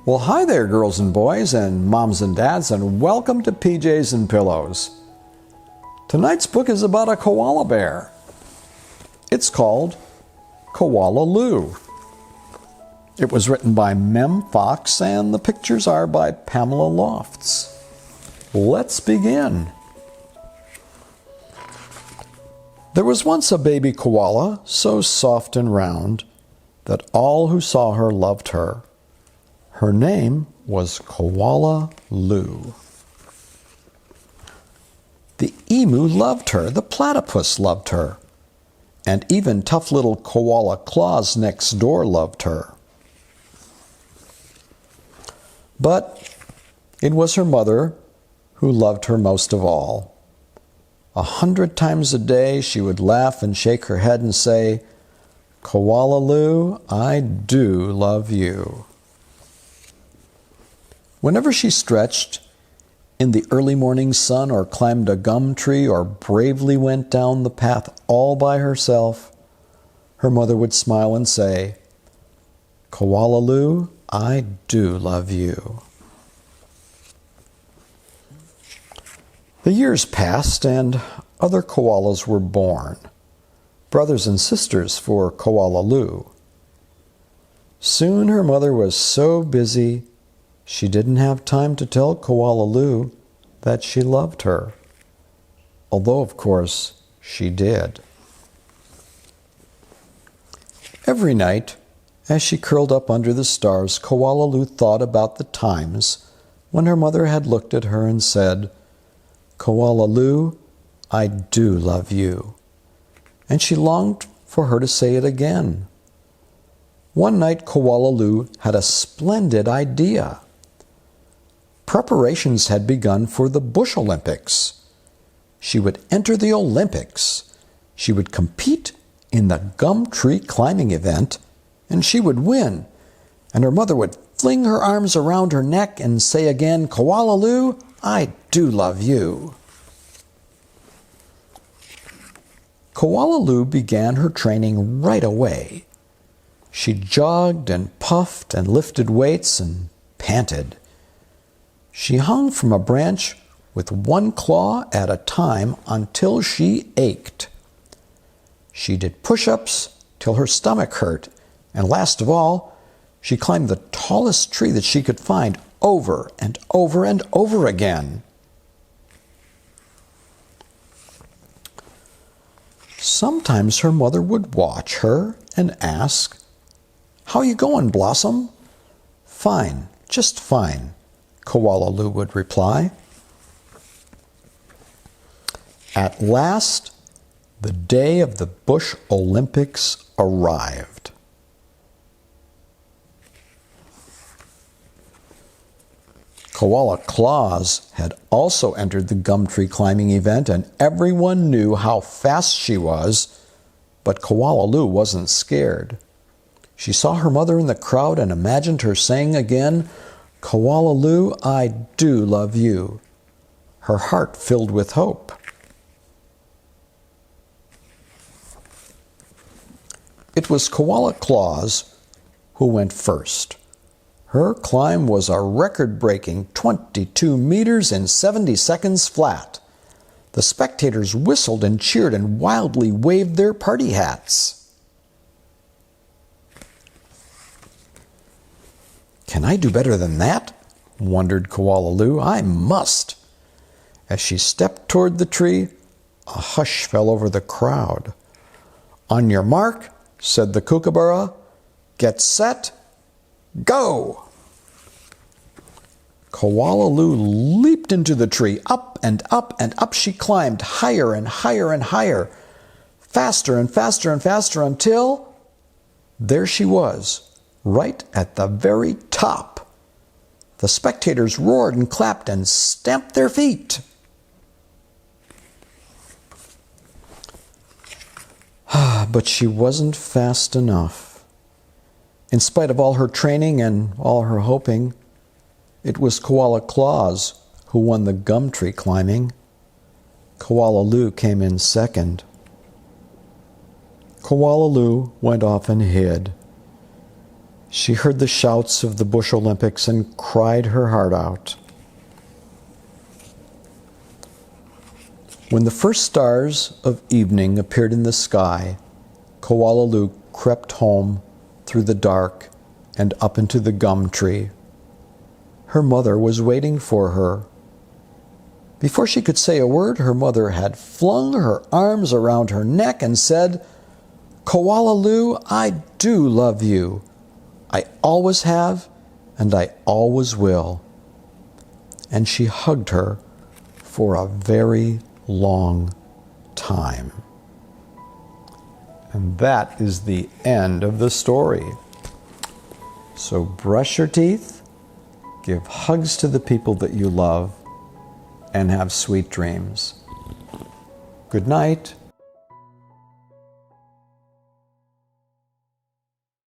Well, hi there, girls and boys, and moms and dads, and welcome to PJs and Pillows. Tonight's book is about a koala bear. It's called Koala Lou. It was written by Mem Fox, and the pictures are by Pamela Lofts. Let's begin. There was once a baby koala, so soft and round that all who saw her loved her. Her name was Koala Lou. The emu loved her, the platypus loved her, and even tough little Koala Claus next door loved her. But it was her mother who loved her most of all. 100 times a day she would laugh and shake her head and say, "Koala Lou, I do love you." Whenever she stretched in the early morning sun or climbed a gum tree or bravely went down the path all by herself, her mother would smile and say, "Koala Lou, I do love you." The years passed and other koalas were born, brothers and sisters for Koala Lou. Soon her mother was so busy she didn't have time to tell Koala Lou that she loved her, although, of course, she did. Every night, as she curled up under the stars, Koala Lou thought about the times when her mother had looked at her and said, "Koala Lou, I do love you." And she longed for her to say it again. One night, Koala Lou had a splendid idea. Preparations had begun for the Bush Olympics. She would enter the Olympics. She would compete in the gum tree climbing event, and she would win. And her mother would fling her arms around her neck and say again, "Koala Lou, I do love you." Koala Lou began her training right away. She jogged and puffed and lifted weights and panted. She hung from a branch with one claw at a time until she ached. She did push-ups till her stomach hurt, and last of all, she climbed the tallest tree that she could find over and over and over again. Sometimes her mother would watch her and ask, "How you going, Blossom?" "Fine, just fine," Koala Lou would reply. At last, the day of the Bush Olympics arrived. Koala Claus had also entered the gum tree climbing event, and everyone knew how fast she was, but Koala Lou wasn't scared. She saw her mother in the crowd and imagined her saying again, "Koala Lou, I do love you." Her heart filled with hope. It was Koala Claus who went first. Her climb was a record-breaking 22 meters in 70 seconds flat. The spectators whistled and cheered and wildly waved their party hats. "Can I do better than that?" wondered Koala Lou. "I must." As she stepped toward the tree, a hush fell over the crowd. "On your mark," said the kookaburra, "get set, go!" Koala Lou leaped into the tree. Up and up and up she climbed, higher and higher and higher, faster and faster and faster, until there she was, right at the very top. The spectators roared and clapped and stamped their feet. But she wasn't fast enough. In spite of all her training and all her hoping, it was Koala Claus who won the gum tree climbing. Koala Lou came in second. Koala Lou went off and hid. She heard the shouts of the Bush Olympics and cried her heart out. When the first stars of evening appeared in the sky, Koala Lou crept home through the dark and up into the gum tree. Her mother was waiting for her. Before she could say a word, her mother had flung her arms around her neck and said, "Koala Lou, I do love you. I always have, and I always will." And she hugged her for a very long time. And that is the end of the story. So brush your teeth, give hugs to the people that you love, and have sweet dreams. Good night.